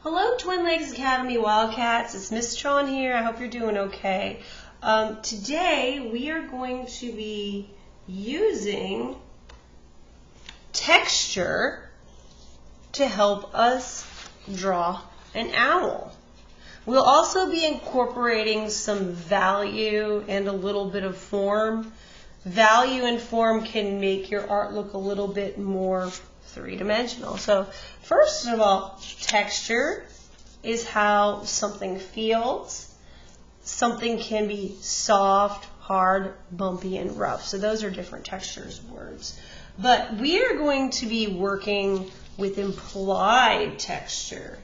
Hello, Twin Lakes Academy Wildcats. It's Miss Tron here. I hope you're doing okay. Today we are going to be using texture to help us draw an owl. We'll also be incorporating some value and a little bit of form. Value and form can make your art look a little bit more three-dimensional. So first of all, texture is how something feels. Something can be soft, hard, bumpy, and rough. So those are different textures words. But we are going to be working with implied texture.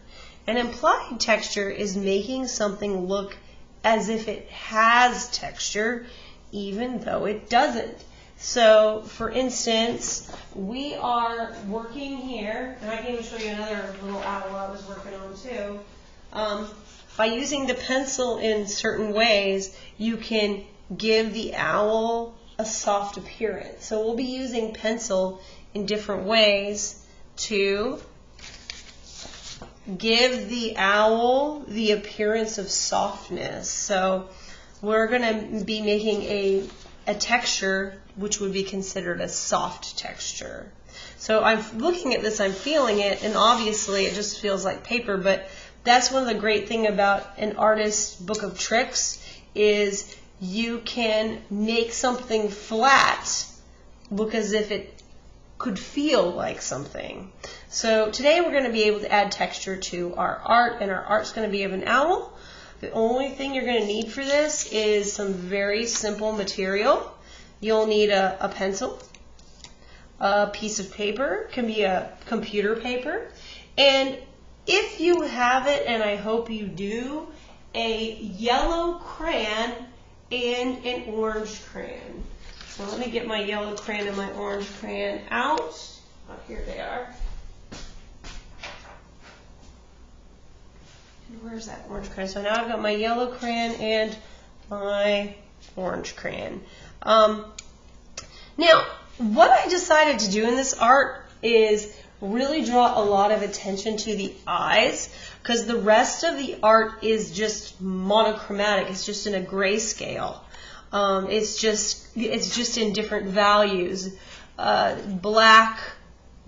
And implied texture is making something look as if it has texture, even though it doesn't. So, for instance, we are working here, and I can even show you another little owl I was working on too. By using the pencil in certain ways, you can give the owl a soft appearance. So we'll be using pencil in different ways to give the owl the appearance of softness. So we're going to be making a texture which would be considered a soft texture. So I'm looking at this, I'm feeling it, and obviously it just feels like paper, but that's one of the great things about an artist's book of tricks is you can make something flat look as if it could feel like something. So today we're going to be able to add texture to our art, and our art's going to be of an owl. The only thing you're going to need for this is some very simple material. You'll need a pencil, a piece of paper, can be a computer paper, and if you have it, and I hope you do, a yellow crayon and an orange crayon. So let me get my yellow crayon and my orange crayon out. Oh, here they are. And where's that orange crayon? So now I've got my yellow crayon and my orange crayon. Now, what I decided to do in this art is really draw a lot of attention to the eyes, because the rest of the art is just monochromatic. It's just in a grayscale. It's just in different values, black,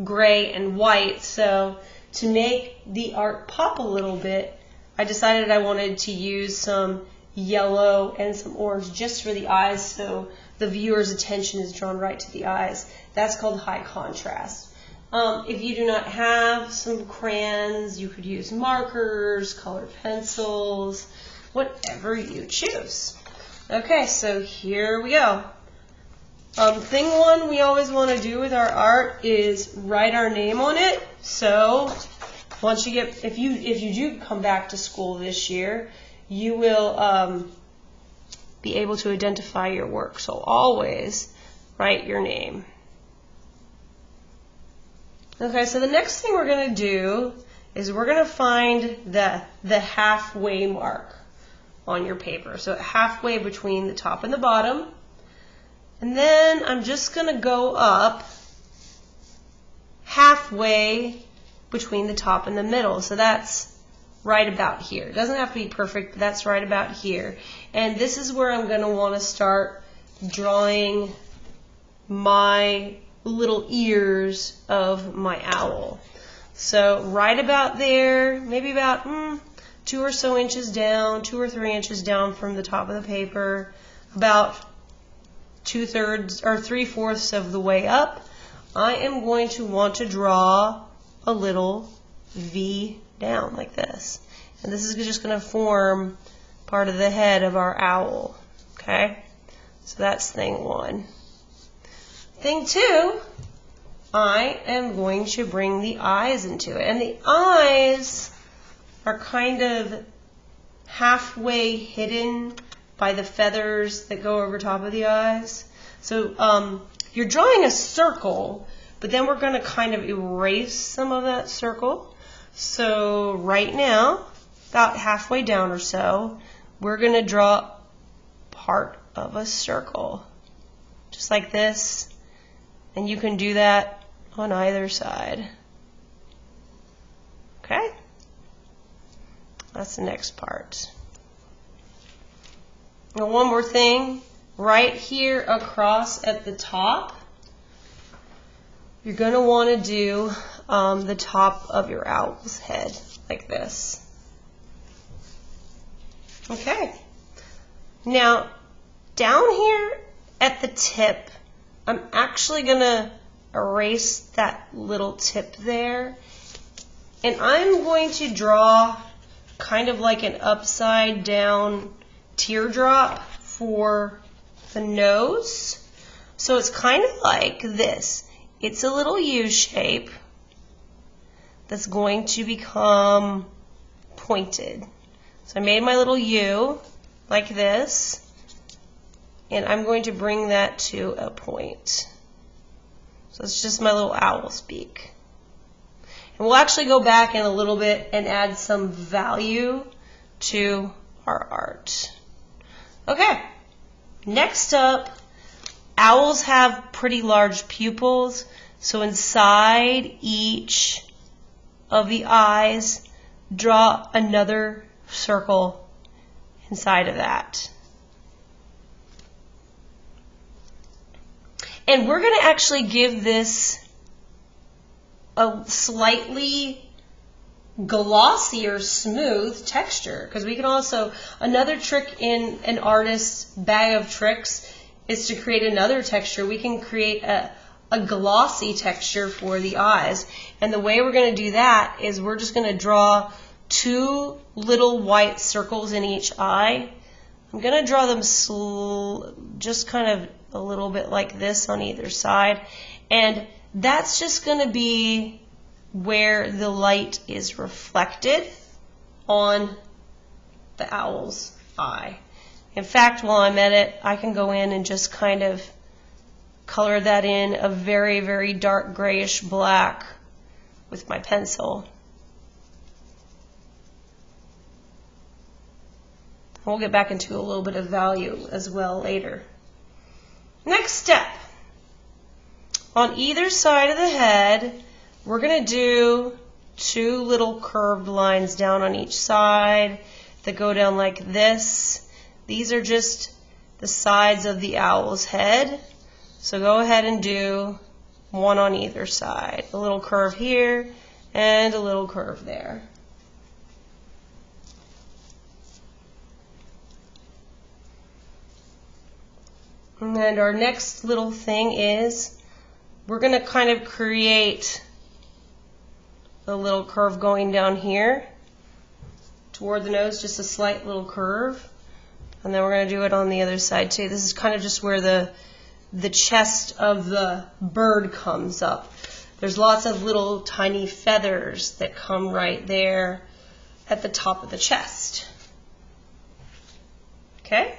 gray, and white. So to make the art pop a little bit, I decided I wanted to use some yellow and some orange just for the eyes, so the viewer's attention is drawn right to the eyes. That's called high contrast. If you do not have some crayons, you could use markers, colored pencils, whatever you choose. Okay, so here we go. Thing one we always want to do with our art is write our name on it. So once you get, if you do come back to school this year, you will be able to identify your work. So always write your name. Okay, so the next thing we're going to do is we're going to find the halfway mark on your paper. So halfway between the top and the bottom. And then I'm just going to go up halfway between the top and the middle. So that's right about here. It doesn't have to be perfect, but that's right about here. And this is where I'm going to want to start drawing my little ears of my owl. So right about there, maybe about 2 or so inches down, 2 or 3 inches down from the top of the paper, about 2/3 or 3/4 of the way up, I am going to want to draw a little V down like this. And this is just going to form part of the head of our owl. Okay? So that's thing one. Thing two, I am going to bring the eyes into it. And the eyes are kind of halfway hidden by the feathers that go over top of the eyes. So you're drawing a circle, but then we're going to kind of erase some of that circle. So right now, about halfway down or so, we're going to draw part of a circle, just like this. And you can do that on either side. Okay? That's the next part. Now one more thing, right here across at the top, you're going to want to do the top of your owl's head like this. Okay. Now, down here at the tip, I'm actually going to erase that little tip there. And I'm going to draw kind of like an upside down teardrop for the nose. So it's kind of like this. It's a little U shape that's going to become pointed. So I made my little U like this, and I'm going to bring that to a point. So it's just my little owl's beak. And we'll actually go back in a little bit and add some value to our art. Okay, next up, owls have pretty large pupils, so inside each of the eyes, draw another circle inside of that. And we're going to actually give this a slightly glossier, smooth texture, because we can also, another trick in an artist's bag of tricks is to create another texture. We can create a glossy texture for the eyes. And the way we're going to do that is we're just going to draw two little white circles in each eye. I'm going to draw them just kind of a little bit like this on either side. And that's just going to be where the light is reflected on the owl's eye. In fact, while I'm at it, I can go in and just kind of color that in a very, very dark grayish black with my pencil. We'll get back into a little bit of value as well later. Next step. On either side of the head, we're going to do two little curved lines down on each side that go down like this. These are just the sides of the owl's head. So go ahead and do one on either side. A little curve here and a little curve there. And our next little thing is we're going to kind of create a little curve going down here toward the nose, just a slight little curve. And then we're going to do it on the other side too. This is kind of just where the chest of the bird comes up. There's lots of little tiny feathers that come right there at the top of the chest. Okay?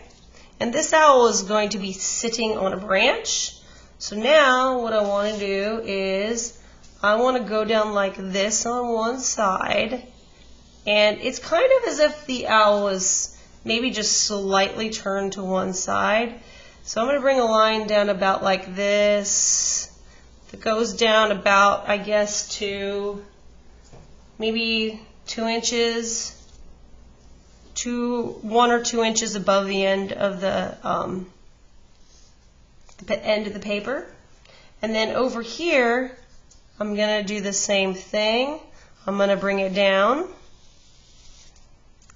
And this owl is going to be sitting on a branch. So now what I want to do is I want to go down like this on one side. And it's kind of as if the owl is maybe just slightly turned to one side. So I'm going to bring a line down about like this that goes down about, I guess, to maybe 2 inches, 1 or 2 inches above the end of the end of the paper. And then over here, I'm going to do the same thing. I'm going to bring it down,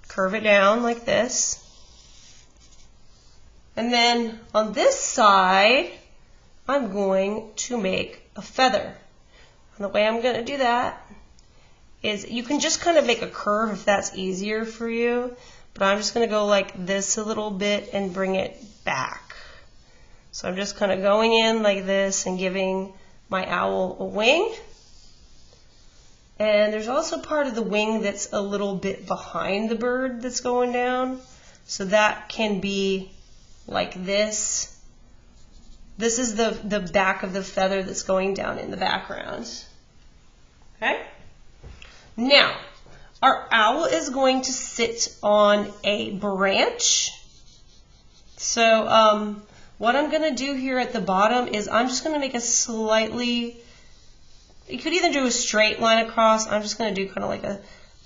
curve it down like this. And then on this side, I'm going to make a feather. And the way I'm going to do that is you can just kind of make a curve if that's easier for you. But I'm just going to go like this a little bit and bring it back. So I'm just kind of going in like this and giving my owl a wing. And there's also part of the wing that's a little bit behind the bird that's going down. So that can be like this. This is the back of the feather that's going down in the background. Okay? Now, our owl is going to sit on a branch. So what I'm going to do here at the bottom is I'm just going to make a slightly, you could either do a straight line across. I'm just going to do kind of like a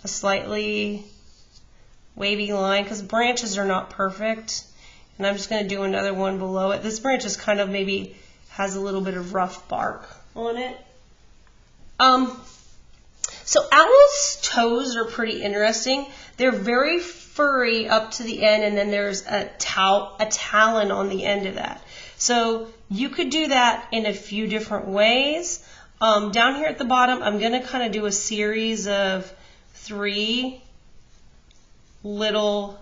slightly wavy line because branches are not perfect. And I'm just going to do another one below it. This branch is kind of maybe has a little bit of rough bark on it. So owls' toes are pretty interesting. They're very furry up to the end, and then there's a talon on the end of that. So you could do that in a few different ways. Down here at the bottom, I'm going to kind of do a series of 3 little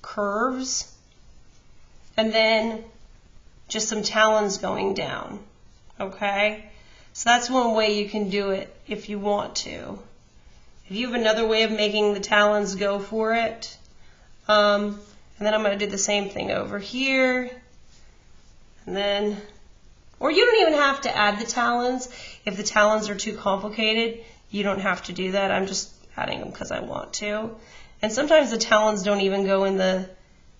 curves, and then just some talons going down. Okay? So that's one way you can do it if you want to. If you have another way of making the talons, go for it. And then I'm going to do the same thing over here. And then, or you don't even have to add the talons. If the talons are too complicated, you don't have to do that. I'm just adding them because I want to. And sometimes the talons don't even go in the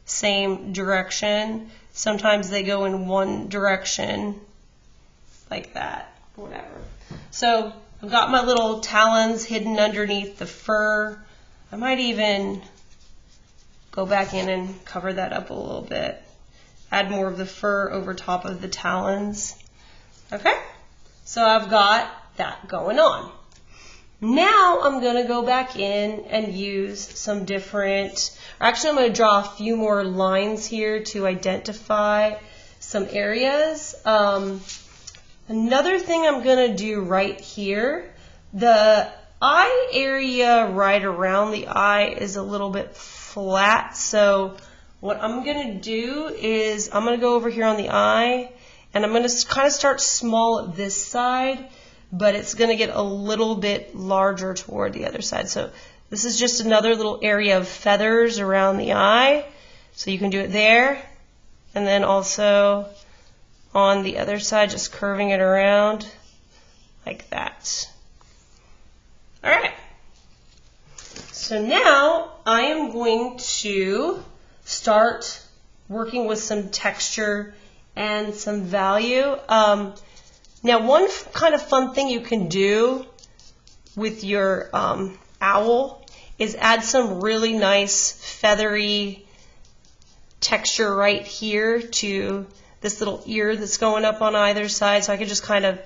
same direction. Sometimes they go in one direction, like that. Whatever. So I've got my little talons hidden underneath the fur. I might even go back in and cover that up a little bit. Add more of the fur over top of the talons. Okay? So I've got that going on. Now I'm going to go back in and use some different, actually I'm going to draw a few more lines here to identify some areas. Another thing I'm going to do right here, the eye area right around the eye is a little bit flat. So what I'm going to do is I'm going to go over here on the eye, and I'm going to kind of start small at this side, but it's going to get a little bit larger toward the other side. So this is just another little area of feathers around the eye. So you can do it there, and then also on the other side, just curving it around like that. All right. So now I am going to start working with some texture and some value. Now, one kind of fun thing you can do with your owl is add some really nice feathery texture right here to this little ear that's going up on either side, so I can just kind of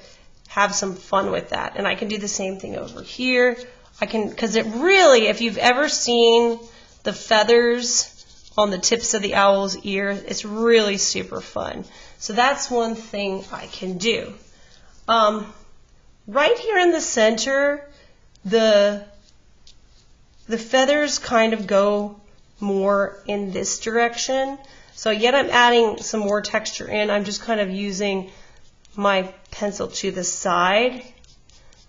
have some fun with that. And I can do the same thing over here. I can, because it really, if you've ever seen the feathers on the tips of the owl's ear, it's really super fun. So that's one thing I can do. Right here in the center, the feathers kind of go more in this direction. So yet I'm adding some more texture in. I'm just kind of using my pencil to the side.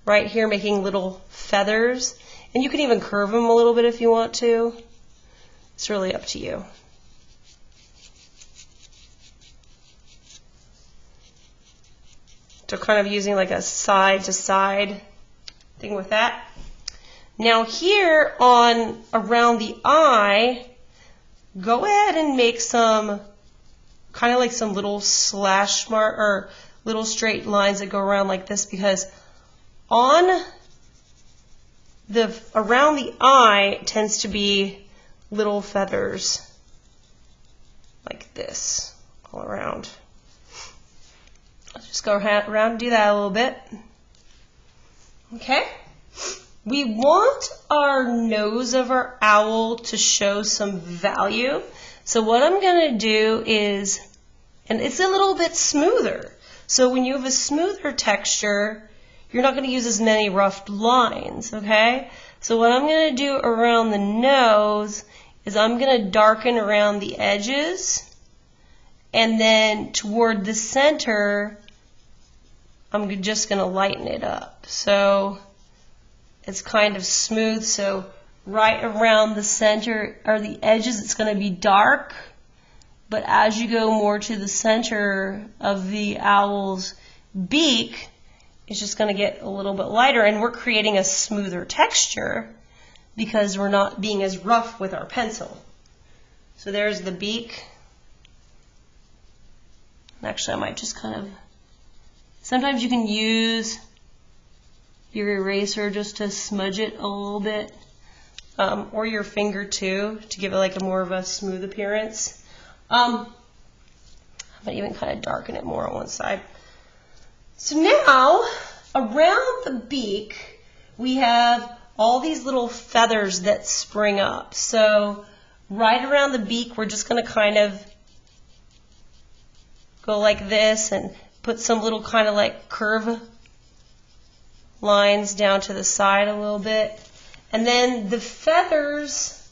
Right here, making little feathers. And you can even curve them a little bit if you want to. It's really up to you. So kind of using like a side to side thing with that. Now here on around the eye, go ahead and make some kind of like some little slash mark or little straight lines that go around like this, because on the around the eye tends to be little feathers like this all around. Let's just go around and do that a little bit. Okay. We want our nose of our owl to show some value. So what I'm going to do is, and it's a little bit smoother. So when you have a smoother texture, you're not going to use as many rough lines, okay? So what I'm going to do around the nose is I'm going to darken around the edges, and then toward the center, I'm just going to lighten it up. So it's kind of smooth, so right around the center or the edges it's going to be dark, but as you go more to the center of the owl's beak, it's just going to get a little bit lighter, and we're creating a smoother texture because we're not being as rough with our pencil. So there's the beak. Actually, I might just kind of, sometimes you can use your eraser just to smudge it a little bit. or your finger too, to give it like a more of a smooth appearance. I might even kind of darken it more on one side. So now, around the beak, we have all these little feathers that spring up. So right around the beak, we're just going to kind of go like this and put some little kind of like curve lines down to the side a little bit. And then the feathers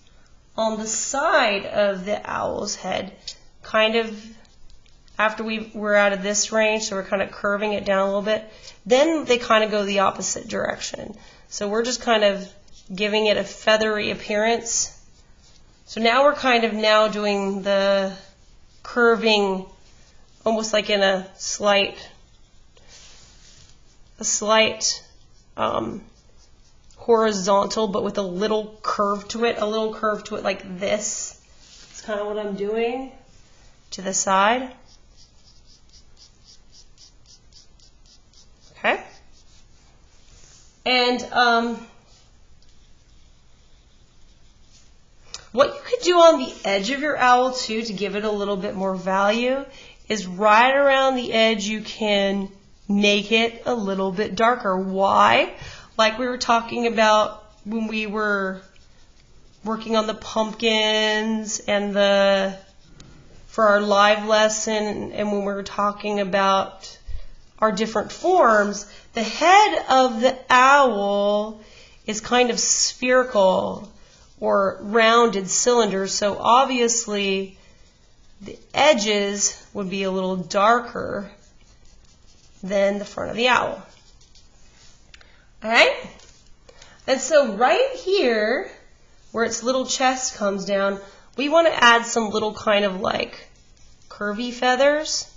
on the side of the owl's head, kind of after we're out of this range, so we're kind of curving it down a little bit, then they kind of go the opposite direction. So we're just kind of giving it a feathery appearance. So now we're kind of now doing the curving almost like in a slight horizontal, but with a little curve to it, like this. That's kind of what I'm doing to the side. Okay. And what you could do on the edge of your owl too to give it a little bit more value is right around the edge you can make it a little bit darker. Why? Like we were talking about when we were working on the pumpkins and for our live lesson, and when we were talking about our different forms, the head of the owl is kind of spherical or rounded cylinder, so obviously the edges would be a little darker than the front of the owl. Alright? And so right here, where its little chest comes down, we want to add some little kind of like curvy feathers,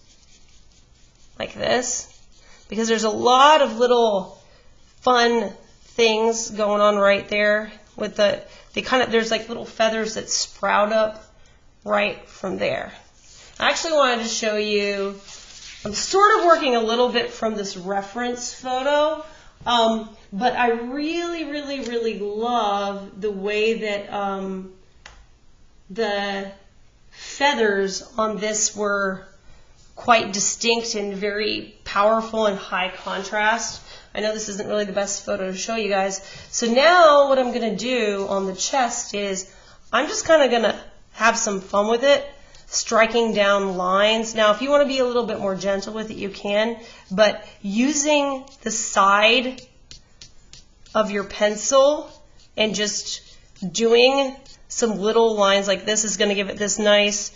like this, because there's a lot of little fun things going on right there with there's like little feathers that sprout up right from there. I actually wanted to show you, I'm sort of working a little bit from this reference photo, but I really, really, really love the way that the feathers on this were quite distinct and very powerful and high contrast. I know this isn't really the best photo to show you guys. So now what I'm going to do on the chest is I'm just kind of going to have some fun with it, striking down lines. Now if you want to be a little bit more gentle with it, you can, but using the side of your pencil and just doing some little lines like this is going to give it this nice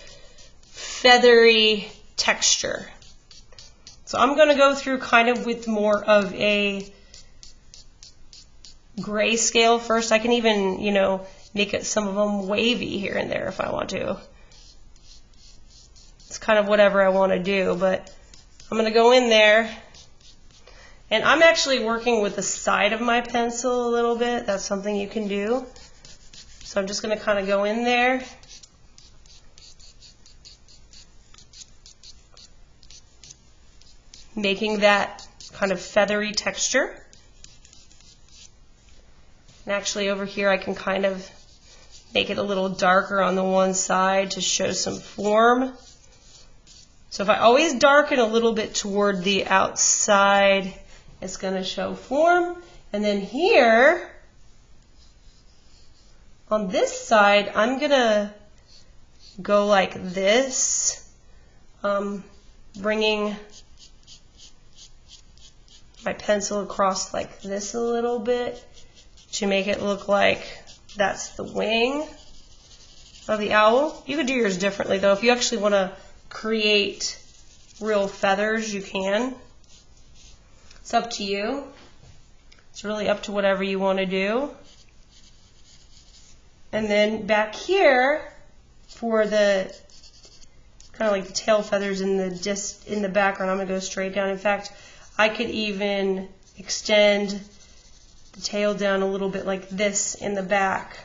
feathery texture. So I'm going to go through kind of with more of a grayscale first. I can even, make it some of them wavy here and there if I want to. It's kind of whatever I want to do, but I'm going to go in there. And I'm actually working with the side of my pencil a little bit. That's something you can do. So I'm just going to kind of go in there. Making that kind of feathery texture. And actually over here I can kind of make it a little darker on the one side to show some form. So if I always darken a little bit toward the outside, it's going to show form. And then here, on this side, I'm going to go like this, bringing my pencil across like this a little bit to make it look like that's the wing of the owl. You could do yours differently though. If you actually want to create real feathers, you can. It's up to you. It's really up to whatever you want to do. And then back here for the kind of like the tail feathers in the background, I'm going to go straight down. In fact, I could even extend the tail down a little bit like this in the back,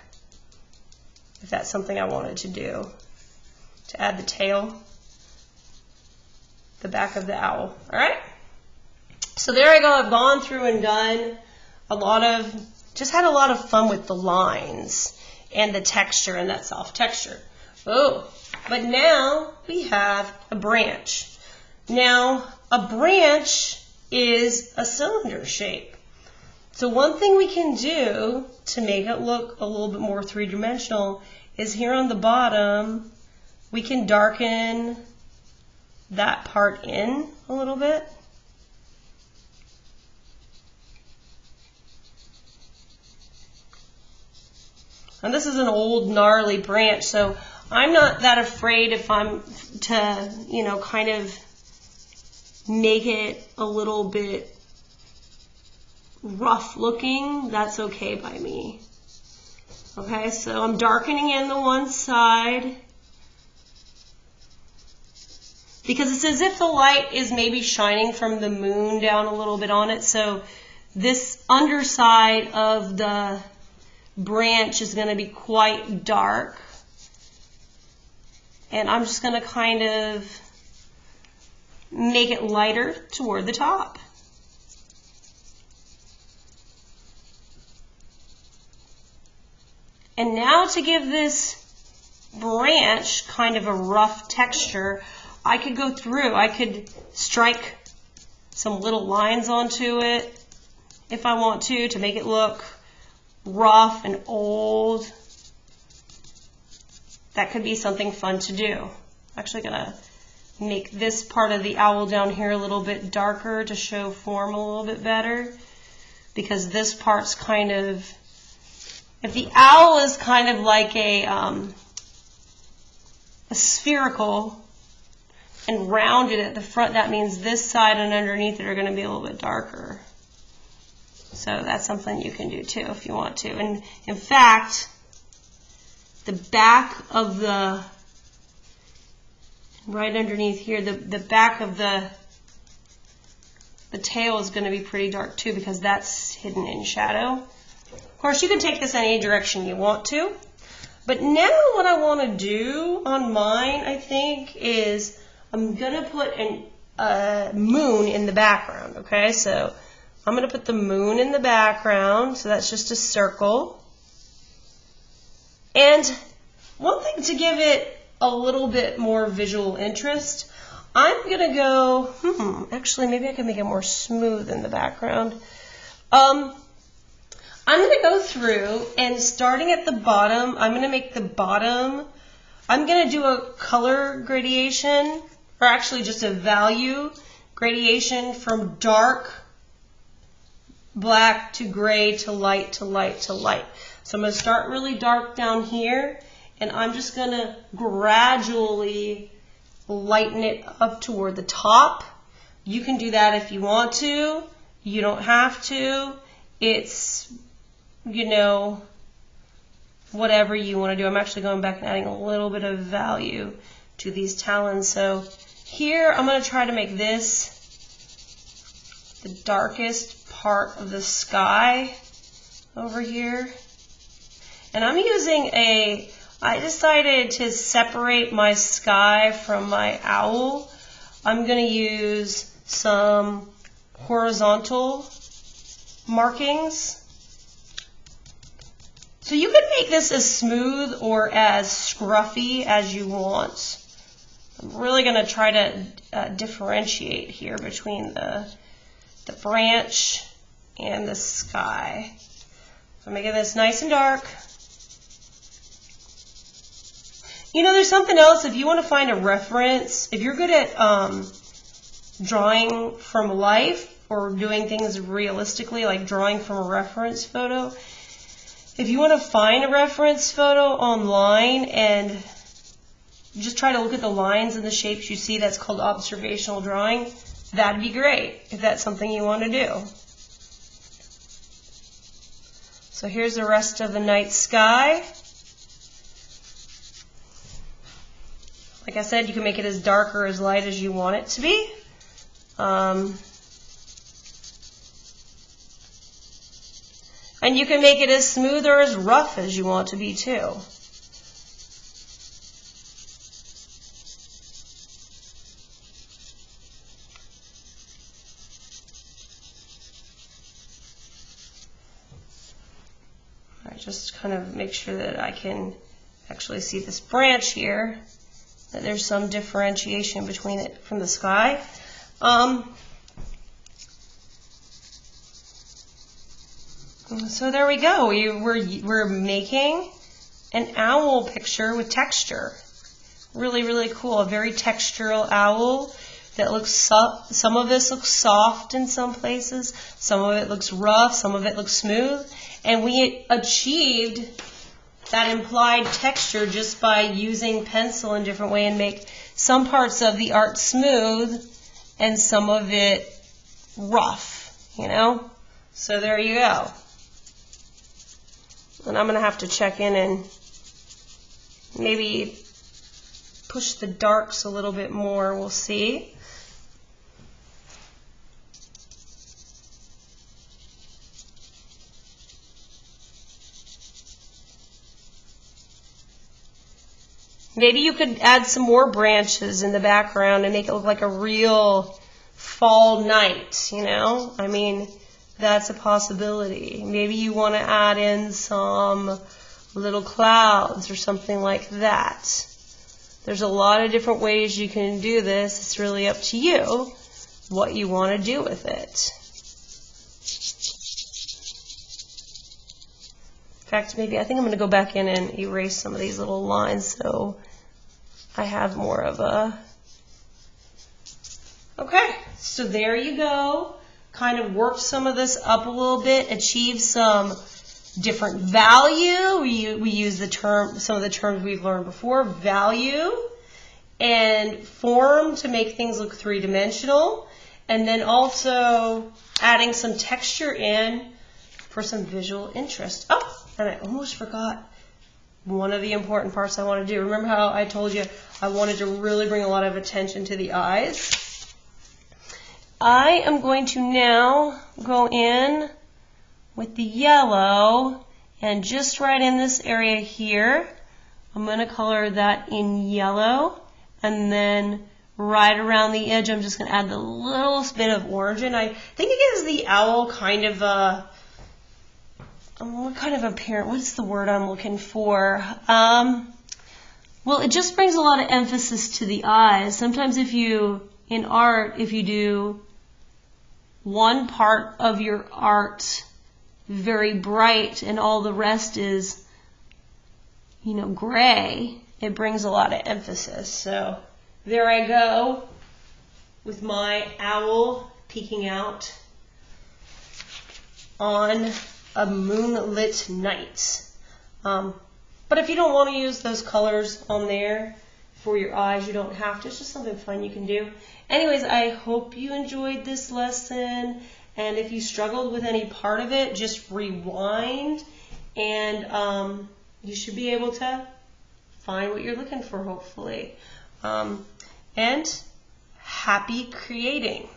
if that's something I wanted to do, to add the tail, the back of the owl. All right? So there I go. I've gone through and done a lot of just had a lot of fun with the lines and the texture and that soft texture. Oh, but now we have a branch. Now, a branch is a cylinder shape. So one thing we can do to make it look a little bit more three-dimensional is here on the bottom, we can darken that part in a little bit. And this is an old gnarly branch, so I'm not that afraid if I'm to, you know, kind of make it a little bit rough looking. That's okay by me. Okay, so I'm darkening in the one side because it's as if the light is maybe shining from the moon down a little bit on it. So this underside of the branch is going to be quite dark. And I'm just going to kind of make it lighter toward the top. And now to give this branch kind of a rough texture, I could go through, I could strike some little lines onto it if I want to make it look rough and old. That could be something fun to do. I'm actually gonna make this part of the owl down here a little bit darker to show form a little bit better, because this part's kind of, if the owl is kind of like a spherical and rounded at the front, that means this side and underneath it are going to be a little bit darker. So that's something you can do too if you want to. And in fact, the back of the, right underneath here, the back of the tail is going to be pretty dark too, because that's hidden in shadow. Of course, you can take this any direction you want to. But now what I want to do on mine, I think, is I'm going to put a moon in the background, okay? So I'm going to put the moon in the background, so that's just a circle. And one thing to give it a little bit more visual interest, I'm going to go, actually maybe I can make it more smooth in the background. I'm going to go through and starting at the bottom, I'm going to make the bottom, I'm going to do a color gradation, or actually just a value gradation from dark black to gray to light to light to light. So I'm going to start really dark down here, and I'm just going to gradually lighten it up toward the top. You can do that if you want to. You don't have to. It's, you know, whatever you want to do. I'm actually going back and adding a little bit of value to these talons. So here I'm going to try to make this the darkest part of the sky over here. And I'm using I decided to separate my sky from my owl. I'm going to use some horizontal markings. So you can make this as smooth or as scruffy as you want. I'm really going to try to differentiate here between the branch and the sky. So I'm making this nice and dark. You know, there's something else. If you want to find a reference, if you're good at drawing from life or doing things realistically, like drawing from a reference photo, if you want to find a reference photo online and just try to look at the lines and the shapes you see, that's called observational drawing. That'd be great if that's something you want to do. So here's the rest of the night sky. Like I said, you can make it as dark or as light as you want it to be. And you can make it as smooth or as rough as you want to be too. just kind of make sure that I can actually see this branch here, that there's some differentiation between it from the sky. So there we go. We're making an owl picture with texture. Really, really cool. A very textural owl that looks some of this looks soft in some places, some of it looks rough, some of it looks smooth, and we achieved that implied texture just by using pencil in a different way and make some parts of the art smooth and some of it rough, you know? So there you go. And I'm going to have to check in and maybe push the darks a little bit more. We'll see. Maybe you could add some more branches in the background and make it look like a real fall night, you know? I mean, that's a possibility. Maybe you want to add in some little clouds or something like that. There's a lot of different ways you can do this. It's really up to you what you want to do with it. In fact, maybe I think I'm going to go back in and erase some of these little lines so I have more of a... Okay, so there you go. Kind of worked some of this up a little bit, achieved some different value. We use the term, some of the terms we've learned before, value and form to make things look three-dimensional, and then also adding some texture in for some visual interest. Oh, and I almost forgot one of the important parts I want to do. Remember how I told you I wanted to really bring a lot of attention to the eyes? I am going to now go in with the yellow, and just right in this area here, I'm going to color that in yellow, and then right around the edge I'm just going to add the littlest bit of orange, and I think it gives the owl kind of a, what kind of appearance, what's the word I'm looking for? Well, it just brings a lot of emphasis to the eyes. Sometimes in art, if you do one part of your art very bright and all the rest is, you know, gray, it brings a lot of emphasis. So there I go with my owl peeking out on a moonlit night. But if you don't want to use those colors on there for your eyes, you don't have to. It's just something fun you can do. Anyways, I hope you enjoyed this lesson. And if you struggled with any part of it, just rewind. And you should be able to find what you're looking for, hopefully. And happy creating.